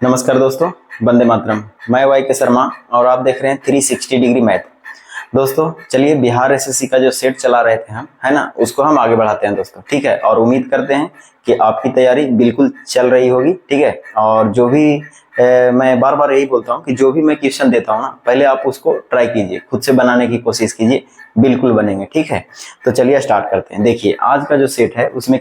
नमस्कार दोस्तों, वंदे मातरम। मैं वाई के शर्मा और आप देख रहे हैं 360 डिग्री मैथ। दोस्तों चलिए, बिहार एसएससी का जो सेट चला रहे थे हम, है ना, उसको हम आगे बढ़ाते हैं दोस्तों। ठीक है, और उम्मीद करते हैं कि आपकी तैयारी बिल्कुल चल रही होगी। ठीक है, और जो भी मैं बार बार यही बोलता हूँ कि जो भी मैं क्वेश्चन देता हूँ ना, पहले आप उसको ट्राई कीजिए, खुद से बनाने की कोशिश कीजिए, बिल्कुल बनेंगे। ठीक है, तो चलिए स्टार्ट करते हैं। देखिए आज का जो सेट है उसमें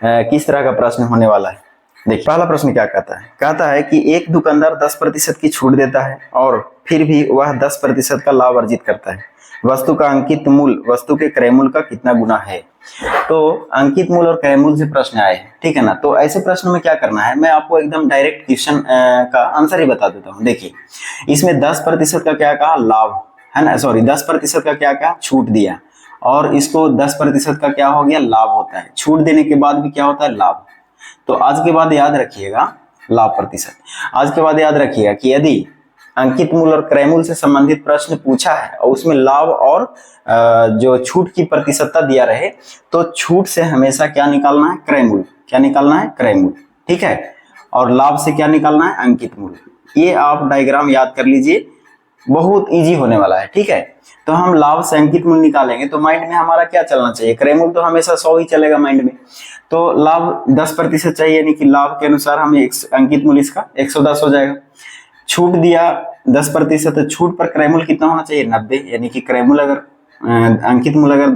किस तरह का प्रश्न होने वाला है। देखिए पहला प्रश्न क्या कहता है कि एक दुकानदार 10% की छूट देता है और फिर भी वह 10% का लाभ अर्जित करता है। वस्तु का अंकित मूल्य वस्तु के क्रय मूल्य का कितना गुना है। तो अंकित मूल्य और क्रय मूल्य से प्रश्न आए हैं, ठीक है ना। तो ऐसे प्रश्न में क्या करना है, मैं आपको एकदम डायरेक्ट क्वेश्चन का आंसर ही बता देता हूँ। देखिए इसमें 10% का क्या कहा, लाभ है ना, सॉरी 10% का क्या कहा, छूट दिया, और इसको 10% का क्या हो गया, लाभ होता है। छूट देने के बाद भी क्या होता है, लाभ। तो आज के बाद याद रखिएगा लाभ प्रतिशत। आज के बाद याद रखिएगा कि यदि अंकित मूल्य और क्रय मूल्य से संबंधित प्रश्न पूछा है और उसमें लाभ और जो छूट की प्रतिशतता दिया रहे, तो छूट से हमेशा क्या निकालना है, क्रय मूल्य। क्या निकालना है, क्रय मूल्य। ठीक है, और लाभ से क्या निकालना है, अंकित मूल्य। ये आप डायग्राम याद कर लीजिए, बहुत इजी होने वाला है। ठीक है, तो हम लाभ से अंकित मूल्य निकालेंगे तो माइंड में हमारा क्या चलना चाहिए, क्रय मूल्य तो हमेशा 100 ही चलेगा माइंड में। तो लाभ 10% चाहिए, यानी कि लाभ के अनुसार हमें अंकित मूल्य इसका 110 हो जाएगा। छूट दिया 10%, तो छूट पर क्रय मूल्य कितना होना चाहिए, 90। यानी कि क्रय मूल्य अगर अंकित मूल्य अगर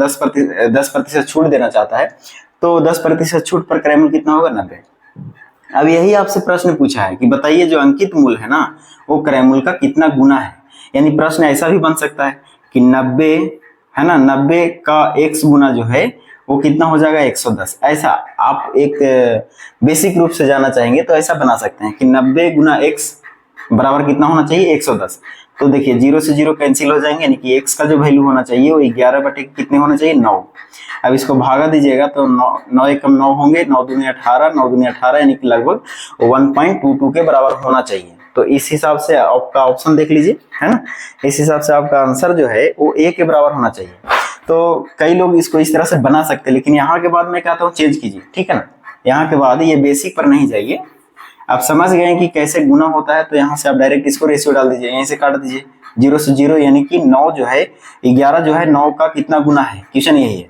10% छूट देना चाहता है तो 10% छूट पर क्रय मूल्य कितना होगा, 90। अब यही आपसे प्रश्न पूछा है कि बताइए जो अंकित मूल्य है ना, वो क्रय मूल्य का कितना गुना है। यानी प्रश्न ऐसा भी बन सकता है कि 90 है ना, 90 का x गुना जो है वो कितना हो जाएगा, 110। ऐसा आप एक बेसिक रूप से जाना चाहेंगे तो ऐसा बना सकते हैं कि 90 गुना x बराबर कितना होना चाहिए, 110। तो देखिए 0 से 0 कैंसिल हो जाएंगे, यानी कि x का जो वैल्यू होना चाहिए वो 11 बटे कितने होना चाहिए, 9। अब इसको भागा दीजिएगा तो 9 एकम 9 होंगे, 9 दूनी 18, 9 दूनी 18, यानी कि लगभग 1.22 के बराबर होना चाहिए। तो इस हिसाब से आपका ऑप्शन देख लीजिए, है ना, इस हिसाब से आपका आंसर जो है वो a के बराबर होना चाहिए। तो कई लोग इसको इस तरह से बना सकते हैं, लेकिन यहाँ के बाद मैं कहता हूँ चेंज कीजिए। ठीक है ना, यहाँ के बाद ये बेसिक पर नहीं जाइए। आप समझ गए कि कैसे गुना होता है, तो यहाँ से आप डायरेक्ट इसको रेशियो डाल दीजिए, यहीं से काट दीजिए 0 से 0, यानी कि 9 जो है 11 जो है 9 का कितना गुना है, क्वेश्चन यही है।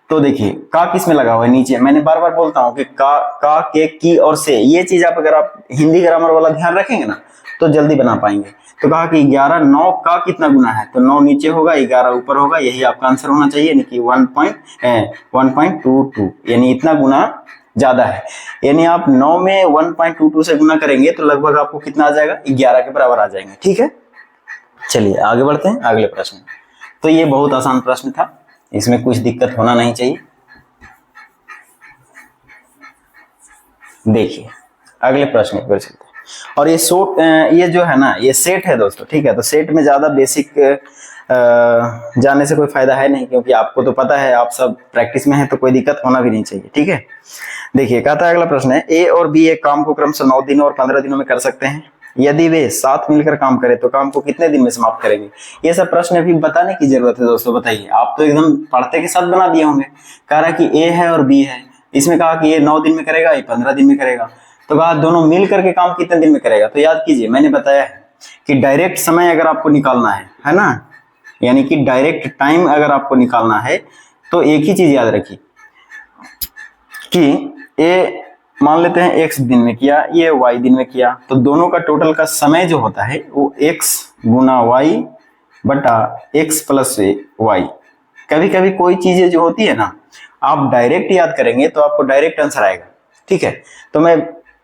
तो देखिए का किस में लगा हुआ है, नीचे। मैंने बार बार बोलता हूँ कि का के, की और से, ये चीज आप अगर आप हिंदी ग्रामर वाला ध्यान रखेंगे ना तो जल्दी बना पाएंगे। तो कहा कि 11 9 का कितना गुना है, तो 9 नीचे होगा, 11 ऊपर होगा, यही आपका आंसर होना चाहिए, यानी कि 1.22, यानी इतना गुना ज्यादा है। यानी आप 9 में 1.22 से गुना करेंगे तो लगभग आपको कितना आ जाएगा, 11 के बराबर आ जाएंगे। ठीक है, चलिए आगे बढ़ते हैं अगले प्रश्न। तो ये बहुत आसान प्रश्न था, इसमें कुछ दिक्कत होना नहीं चाहिए। देखिए अगले प्रश्न पर चलते हैं। और ये जो है ना, ये सेट है दोस्तों। ठीक है, तो सेट में ज्यादा बेसिक जाने से कोई फायदा है नहीं, क्योंकि आपको तो पता है, आप सब प्रैक्टिस में है, तो कोई दिक्कत होना भी नहीं चाहिए। ठीक है, देखिए कहता है अगला प्रश्न है, ए और बी एक काम को क्रमशः 9 दिनों और 15 दिनों में कर सकते हैं। यदि वे साथ मिलकर काम करें तो काम को कितने दिन में समाप्त करेंगे। ये सब प्रश्न अभी बताने की जरूरत है दोस्तों। बताइए, आप तो एकदम पढ़ते के साथ बना दिए होंगे। कह रहा है कि ए है और बी है, इसमें कहा कि ये 9 दिन में करेगा, ये 15 दिन में करेगा, तो कहा दोनों मिल करके काम कितने दिन में करेगा। तो याद कीजिए, मैंने बताया है कि डायरेक्ट समय अगर आपको निकालना है ना, यानी कि डायरेक्ट टाइम अगर आपको निकालना है तो एक ही चीज याद रखिए कि ए मान लेते हैं x दिन में किया, ये y दिन में किया, तो दोनों का टोटल का समय जो होता है वो x गुना y बटा x प्लस y। कभी कभी कोई चीजें जो होती है ना, आप डायरेक्ट याद करेंगे तो आपको डायरेक्ट आंसर आएगा। ठीक है, तो मैं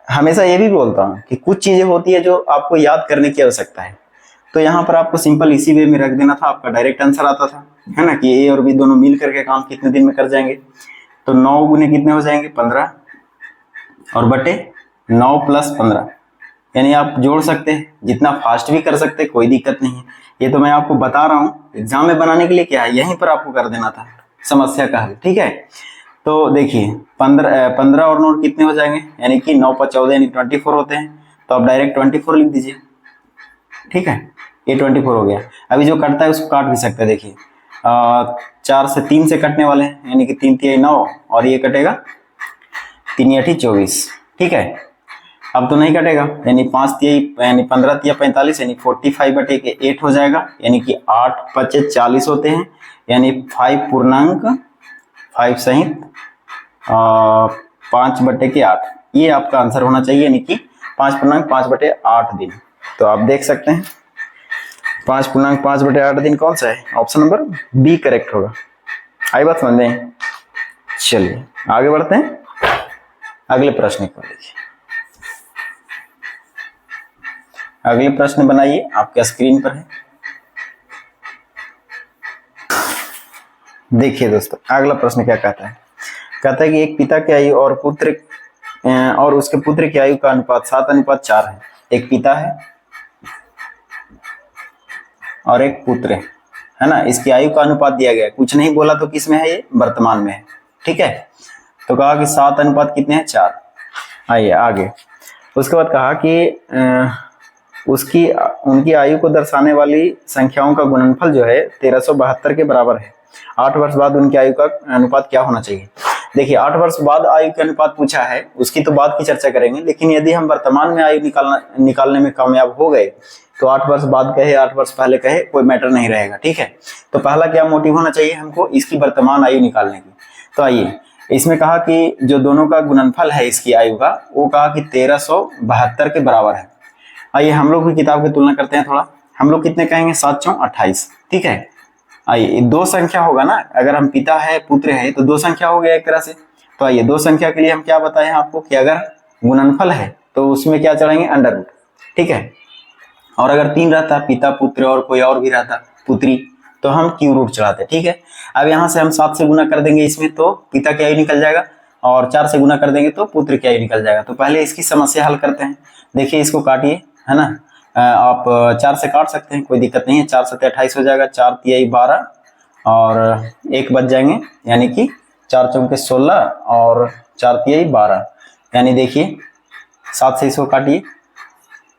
हमेशा ये भी बोलता हूँ कि कुछ चीजें होती है जो आपको याद करने की आवश्यकता है, तो यहाँ पर आपको सिंपल इसी वे में रख देना था, आपका डायरेक्ट आंसर आता था, है ना, कि ए और बी दोनों मिल करके काम कितने दिन में कर जाएंगे। तो 9 गुने कितने हो जाएंगे, 15, और बटे 9 प्लस 15, यानी आप जोड़ सकते हैं, जितना फास्ट भी कर सकते हैं, कोई दिक्कत नहीं है। ये तो मैं आपको बता रहा हूँ एग्जाम में बनाने के लिए, क्या है यहीं पर आपको कर देना था समस्या का हल। ठीक है, तो देखिए 15 और 9 कितने हो जाएंगे, यानी कि 9 पर 14 यानी 24 होते हैं, तो आप डायरेक्ट 24 लिख दीजिए। ठीक है, ये 24 हो गया। अभी जो कटता है उसको काट भी सकते हैं। देखिए 4 से 3 से कटने वाले हैं, यानी कि 3 3 9, और ये कटेगा 3 8 24। ठीक है, अब तो नहीं कटेगा, यानी 5 तिया यानी 15 तिया 45 यानी 45/8 हो जाएगा, यानी कि 8 पचे 40 होते हैं, यानी 5 सहित 5/8 ये आपका आंसर होना चाहिए, यानी कि 5.5/8 दिन। तो आप देख सकते हैं 5.5/8 दिन कौन सा है, ऑप्शन नंबर बी करेक्ट होगा। आई बात समझ में? चलिए आगे बढ़ते हैं, अगले प्रश्न को देखिए। अगले प्रश्न बनाइए, आपके स्क्रीन पर है। देखिए दोस्तों अगला प्रश्न क्या कहता है, कहता है कि एक पिता की आयु और उसके पुत्र की आयु का अनुपात 7:4 है। एक पिता है और एक पुत्र है ना, इसकी आयु का अनुपात दिया गया है, कुछ नहीं बोला तो किस में है, ये वर्तमान में है। ठीक है, तो कहा कि 7 अनुपात कितने हैं, 4। आइए आगे, उसके बाद कहा कि उनकी आयु को दर्शाने वाली संख्याओं का गुणनफल जो है 1372 के बराबर है। 8 वर्ष बाद उनकी आयु का अनुपात क्या होना चाहिए। देखिए 8 वर्ष बाद आयु के अनुपात पूछा है, उसकी तो बाद की चर्चा करेंगे, लेकिन यदि हम वर्तमान में आयु निकालने में कामयाब हो गए तो 8 वर्ष बाद कहे 8 वर्ष पहले कहे कोई मैटर नहीं रहेगा। ठीक है, तो पहला क्या मोटिव होना चाहिए हमको, इसकी वर्तमान आयु निकालने की। तो आइए, इसमें कहा कि जो दोनों का गुणनफल है इसकी आयु का, वो कहा कि 1372 के बराबर है। आइए हम लोग भी किताब की तुलना करते हैं थोड़ा, हम लोग कितने कहेंगे, 7 × 28। ठीक है, आइए दो संख्या होगा ना, अगर हम पिता है पुत्र है तो दो संख्या हो गया एक तरह से। तो आइए दो संख्या के लिए हम क्या बताए हैं आपको कि अगर गुणनफल है तो उसमें क्या चढ़ाएंगे, अंडर रूट। ठीक है, और अगर 3 रहता पिता पुत्र और कोई और भी रहता पुत्री तो हम क्यू रूट चढ़ाते। ठीक है, अब यहाँ से हम 7 से गुना कर देंगे इसमें तो पिता की आयु निकल जाएगा, और 4 से गुना कर देंगे तो पुत्र की आयु निकल जाएगा। तो पहले इसकी समस्या हल करते हैं। देखिए इसको काटिए, है ना, आप 4 से काट सकते हैं, कोई दिक्कत नहीं है। 4 × 7 = 28 हो जाएगा, 4 × 3 = 12 और 1 बच जाएंगे, यानी कि 4 × 4 = 16 और 4 × 3 = 12, यानी देखिए 7 से इसको काटिए,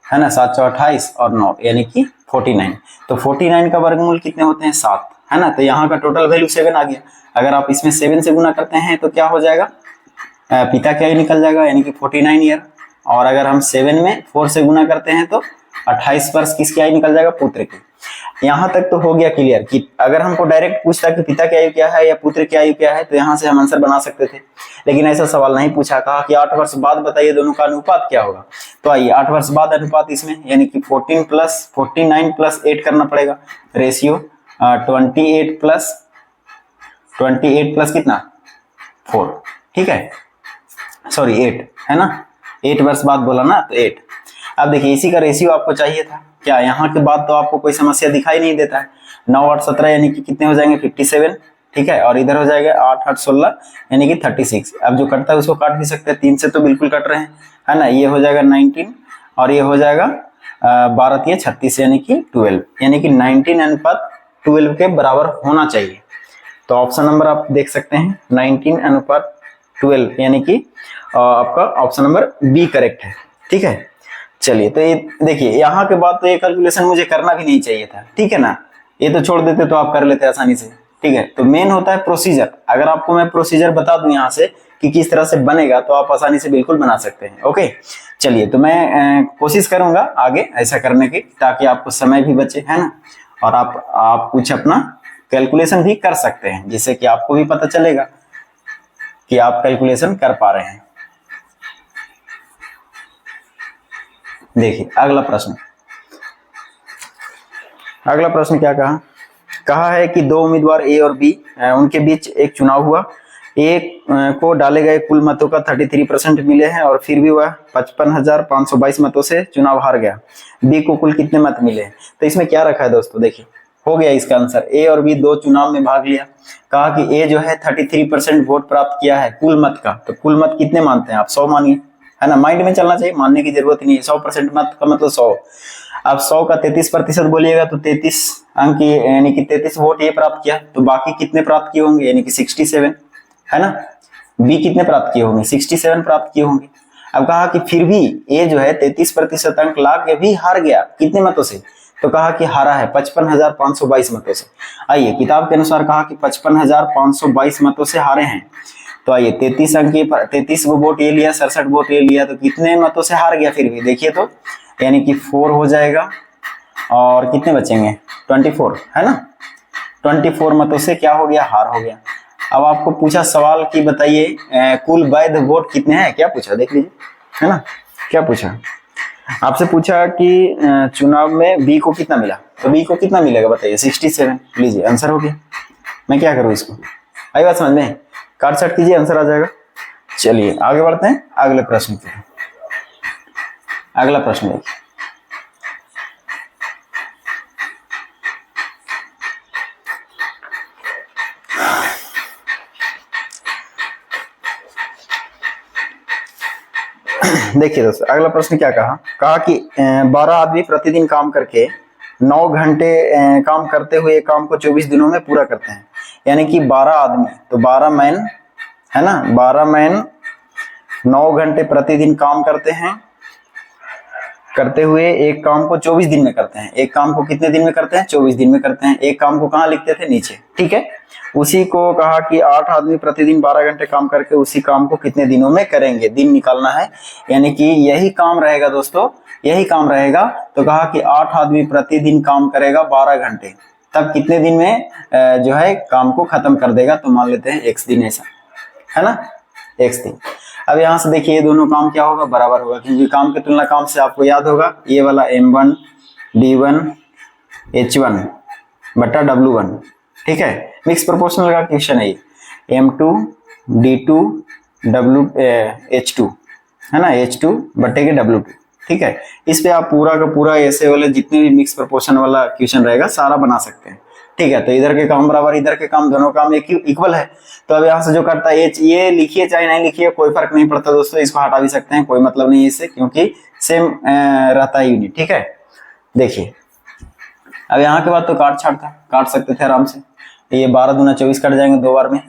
है ना, 7 × 4 = 28 और 9 यानी कि 49। तो 49 का वर्गमूल कितने होते हैं, 7, है ना। तो यहाँ का टोटल वैल्यू 7 आ गया। अगर आप इसमें 7 से गुना करते हैं तो क्या हो जाएगा, पिता की आयु निकल जाएगा, यानी कि 49 ईयर। और अगर हम 7 में 4 से गुना करते हैं तो 28 वर्ष किसकी आयु निकल जाएगा, पुत्र की। यहाँ तक तो हो गया क्लियर कि अगर हमको डायरेक्ट पूछता कि पिता की आयु क्या है या पुत्र की आयु क्या है तो यहाँ से हम आंसर बना सकते थे, लेकिन ऐसा सवाल नहीं पूछा। कहा कि 8 वर्ष बाद बताइए दोनों का अनुपात क्या होगा। तो आइए 8 वर्ष बाद अनुपात इसमें, यानी कि 14 + 49 + 8 करना पड़ेगा, रेशियो 28 प्लस कितना, 4। ठीक है, सॉरी 8, है ना, 8 वर्ष बाद बोला ना, तो 8। अब देखिए इसी का रेशियो आपको चाहिए था क्या, यहाँ के बाद तो आपको कोई समस्या दिखाई नहीं देता है। 9 × 8 = 17 यानी कि कितने हो जाएंगे, 57। ठीक है, और इधर हो जाएगा 8 × 8 = 16 यानी कि 36। अब जो कटता है उसको काट भी सकते हैं, 3 से तो बिल्कुल कट रहे हैं, है ना। ये हो जाएगा 19 और ये हो जाएगा 12 × 3 = 36 यानी कि 12, यानी कि 19:12 के बराबर होना चाहिए। तो ऑप्शन नंबर आप देख सकते हैं 19:12 यानी कि आपका ऑप्शन नंबर बी करेक्ट है। ठीक है, चलिए तो ये देखिए यहाँ के बाद तो ये कैलकुलेशन मुझे करना भी नहीं चाहिए था। ठीक है ना, ये तो छोड़ देते तो आप कर लेते आसानी से। ठीक है, तो मेन होता है प्रोसीजर। अगर आपको मैं प्रोसीजर बता दूं यहाँ से कि किस तरह से बनेगा तो आप आसानी से बिल्कुल बना सकते हैं। ओके, चलिए तो मैं कोशिश करूंगा आगे ऐसा करने की, ताकि आपको समय भी बचे, है ना, और आप कुछ अपना कैलकुलेशन भी कर सकते हैं, जिससे कि आपको भी पता चलेगा कि आप कैलकुलेशन कर पा रहे हैं। देखिए अगला प्रश्न क्या कहा है कि दो उम्मीदवार ए और बी, उनके बीच एक चुनाव हुआ। ए को डाले गए कुल मतों का 33% मिले हैं और फिर भी वह 55,522 मतों से चुनाव हार गया। बी को कुल कितने मत मिले हैं। तो इसमें क्या रखा है दोस्तों, देखिए हो गया इसका आंसर। ए और बी दो चुनाव में भाग लिया। कहा कि ए जो है 33% वोट प्राप्त किया है कुल मत का। तो कुल मत कितने मानते हैं आप, 100 मानिए, है ना, माइंड में चलना चाहिए, मानने की जरूरत ही नहीं है। 100% मत का मतलब 100। अब 100 का 33% बोलिएगा तो 33 अंक यानी कि 33 वोट ये प्राप्त किया। तो बाकी कितने प्राप्त किए होंगे, यानी कि 67, है ना। बी कितने प्राप्त किए होंगे, 67 प्राप्त किए होंगे। अब कहा कि फिर भी ए जो है 33% अंक ला के भी हार गया, कितने मतों से। तो कहा कि हारा है 55,522 मतों से। आइए किताब के अनुसार कहा कि 55,522 मतों से हारे हैं। तो आइए 33 अंक की 33 को वोट ये लिया, 67 वोट ये लिया, तो कितने मतों से हार गया फिर भी देखिए तो, यानी कि 4 हो जाएगा और कितने बचेंगे 24, है ना। 24 मतों से क्या हो गया, हार हो गया। अब आपको पूछा सवाल कि बताइए कुल वैध वोट कितने हैं, क्या पूछा देख लीजिए, है ना। क्या पूछा आपसे, पूछा कि चुनाव में बी को कितना मिला, तो बी को कितना मिलेगा बताइए 67। लीजिए आंसर हो गया। मैं क्या करूं इसको, आई बात समझ में, काट छाट कीजिए आंसर आ जाएगा। चलिए आगे बढ़ते हैं अगले प्रश्न पे। अगला प्रश्न देखिए, देखिए दोस्तों अगला प्रश्न क्या कहा कि 12 आदमी प्रतिदिन काम करके 9 घंटे काम करते हुए काम को 24 दिनों में पूरा करते हैं। यानी कि 12 आदमी, तो 12 मैन, है ना, 12 मैन 9 घंटे प्रतिदिन काम करते हैं, करते हुए एक काम को 24 दिन में करते हैं। एक काम को कितने दिन में करते हैं, 24 दिन में करते हैं। एक काम को कहाँ लिखते थे, नीचे, ठीक है। उसी को कहा कि 8 आदमी प्रतिदिन 12 घंटे काम करके उसी काम को कितने दिनों में करेंगे, दिन निकालना है। यानी कि यही काम रहेगा दोस्तों, यही काम रहेगा। तो कहा कि 8 आदमी प्रतिदिन काम करेगा 12 घंटे, तब कितने दिन में जो है काम को खत्म कर देगा, तो मान लेते हैं x दिन, ऐसा है ना, x दिन। अब यहां से देखिए ये दोनों काम क्या होगा, बराबर होगा, क्योंकि काम की तुलना काम से आपको याद होगा, ये वाला m1 d1 h1 बटा w1, ठीक है। मिक्स प्रोपोर्शनल का क्वेश्चन है ये, m2 d2 h2, है ना, h2 बटे के w2, ठीक है। इस पे आप पूरा का पूरा ऐसे वाले जितने भी मिक्स प्रोपोर्शन वाला क्वेश्चन रहेगा सारा बना सकते हैं, ठीक है। तो इधर के काम बराबर, इधर के काम, दोनों काम एक इक्वल है। तो अब यहाँ से जो करता है ये लिखिए चाहे नहीं लिखिए कोई फर्क नहीं पड़ता दोस्तों, इसको हटा भी सकते हैं, कोई मतलब नहीं है इससे, क्योंकि सेम रहता है यूनिट, ठीक है। देखिए अब यहाँ के बाद तो काट सकते थे आराम से। ये 12 दूना 24 कट जाएंगे 2 बार में,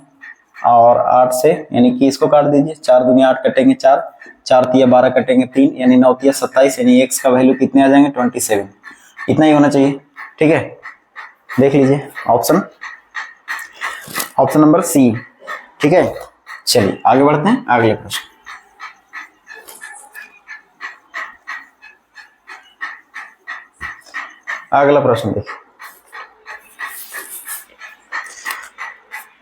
और 8 से, यानी कि इसको काट दीजिए, 4 दूनी 8 कटेंगे 4, 4 तिया 12 कटेंगे 3, यानी 9 तिया 27, यानी x का वैल्यू कितने आ जाएंगे 27। इतना ही होना चाहिए, ठीक है। देख लीजिए ऑप्शन नंबर सी, ठीक है। चलिए आगे बढ़ते हैं अगले प्रश्न। अगला प्रश्न देखिए,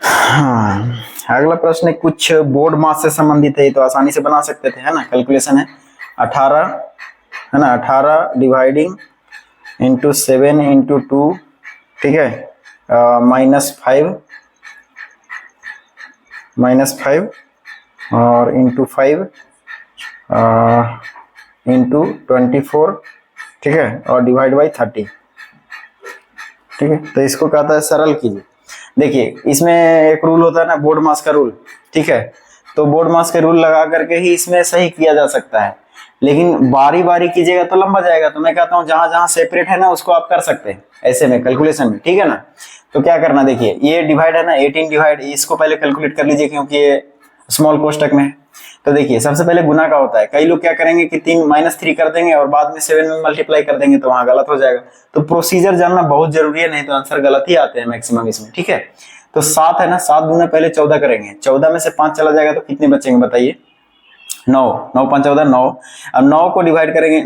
हाँ अगला प्रश्न कुछ बोर्ड मास से संबंधित है, तो आसानी से बना सकते थे, है ना। कैलकुलेशन है 18, है ना, 18 डिवाइडिंग इंटू 7 इंटू 2, ठीक है, -5 और इंटू 5 इंटू 24, ठीक है, और डिवाइड बाई 30, ठीक है। तो इसको कहता है सरल कीजिए। देखिए इसमें एक रूल होता है ना, बोर्ड मास का रूल, ठीक है। तो बोर्ड मास के रूल लगा करके ही इसमें सही किया जा सकता है, लेकिन बारी बारी कीजिएगा तो लंबा जाएगा। तो मैं कहता हूँ जहां जहां सेपरेट है ना उसको आप कर सकते हैं ऐसे में कैलकुलेशन में, ठीक है ना। तो क्या करना, देखिए ये डिवाइड है ना, 18 डिवाइड, इसको पहले कैलकुलेट कर लीजिए क्योंकि ये स्मॉल कोष्टक में है। तो देखिए सबसे पहले गुना का होता है, कई लोग क्या करेंगे कि 3 कर देंगे और बाद में 7 में मल्टीप्लाई कर देंगे, तो वहां गलत हो जाएगा। तो प्रोसीजर जानना बहुत जरूरी है, नहीं तो आंसर गलत ही आते हैं मैक्सिमम इसमें, ठीक है। तो 7 है ना, 7 दूना पहले 14 करेंगे, 14 में से 5 चला जाएगा तो कितने बचेंगे बताइए, 9, 9 5 14, 9। अब 9 को डिवाइड करेंगे,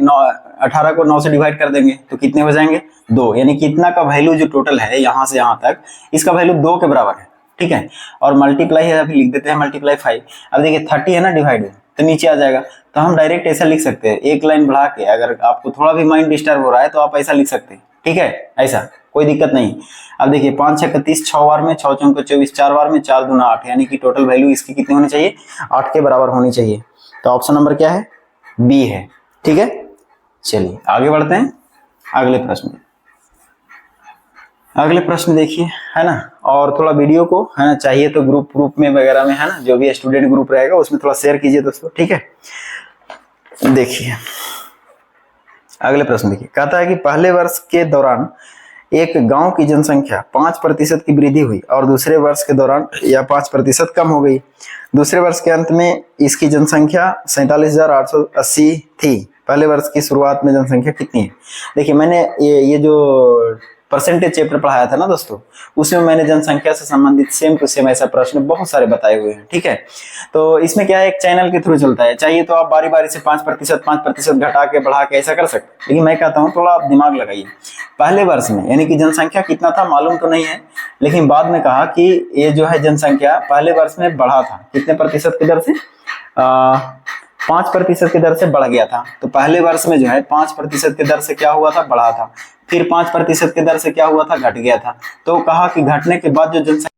18 को 9 से डिवाइड कर देंगे तो कितने हो जाएंगे 2, यानी कितना का वैल्यू जो टोटल है यहाँ से यहाँ तक, इसका वैल्यू 2 के बराबर है, ठीक है। और मल्टीप्लाई है, अभी लिख देते हैं मल्टीप्लाई 5। अब देखिए 30 है ना डिवाइड, तो नीचे आ जाएगा। तो हम डायरेक्ट ऐसा लिख सकते हैं, एक लाइन बढ़ा के, अगर आपको थोड़ा भी माइंड डिस्टर्ब हो रहा है तो आप ऐसा लिख सकते हैं, ठीक है, ऐसा कोई दिक्कत नहीं। अब देखिए 5 6 30, 6 बार में 6 चौके 24, 4 बार में 4 दूना 8, यानी कि टोटल वैल्यू इसकी कितनी होनी चाहिए, 8 के बराबर होनी चाहिए। तो ऑप्शन नंबर क्या है, बी है, ठीक है। चलिए आगे बढ़ते हैं अगले प्रश्न। अगले प्रश्न देखिए, है ना, और थोड़ा वीडियो को, है ना, चाहिए तो ग्रुप में वगैरह में, है ना, जो भी स्टूडेंट ग्रुप रहेगा उसमें थोड़ा शेयर कीजिए दोस्तों, ठीक है। देखिए अगले प्रश्न देखिए, कहता है कि पहले वर्ष के दौरान एक गांव की जनसंख्या 5% की वृद्धि हुई और दूसरे वर्ष के दौरान यह 5% कम हो गई। दूसरे वर्ष के अंत में इसकी जनसंख्या 47,880 थी। पहले वर्ष की शुरुआत में जनसंख्या कितनी है। देखिए मैंने ये जो परसेंटेज चैप्टर पढ़ाया था ना दोस्तों, उसमें मैंने जनसंख्या से संबंधित सेम टू सेम ऐसा प्रश्न बहुत सारे बताए हुए हैं। ठीक है, तो इसमें क्या है, एक चैनल के थ्रू चलता है, चाहिए तो आप बारी बारी से 5% घटा के बढ़ा के ऐसा कर सकते हैं, लेकिन मैं कहता हूँ थोड़ा आप दिमाग लगाइए। पहले वर्ष में यानी कि जनसंख्या कितना था मालूम तो नहीं है, लेकिन बाद में कहा कि ये जो है जनसंख्या पहले वर्ष में बढ़ा था, कितने प्रतिशत की दर से, 5% की दर से बढ़ गया था। तो पहले वर्ष में जो है 5% की दर से क्या हुआ था, बढ़ा था, फिर 5% की दर से क्या हुआ था, घट गया था। तो कहा कि घटने के बाद जो जनसंख्या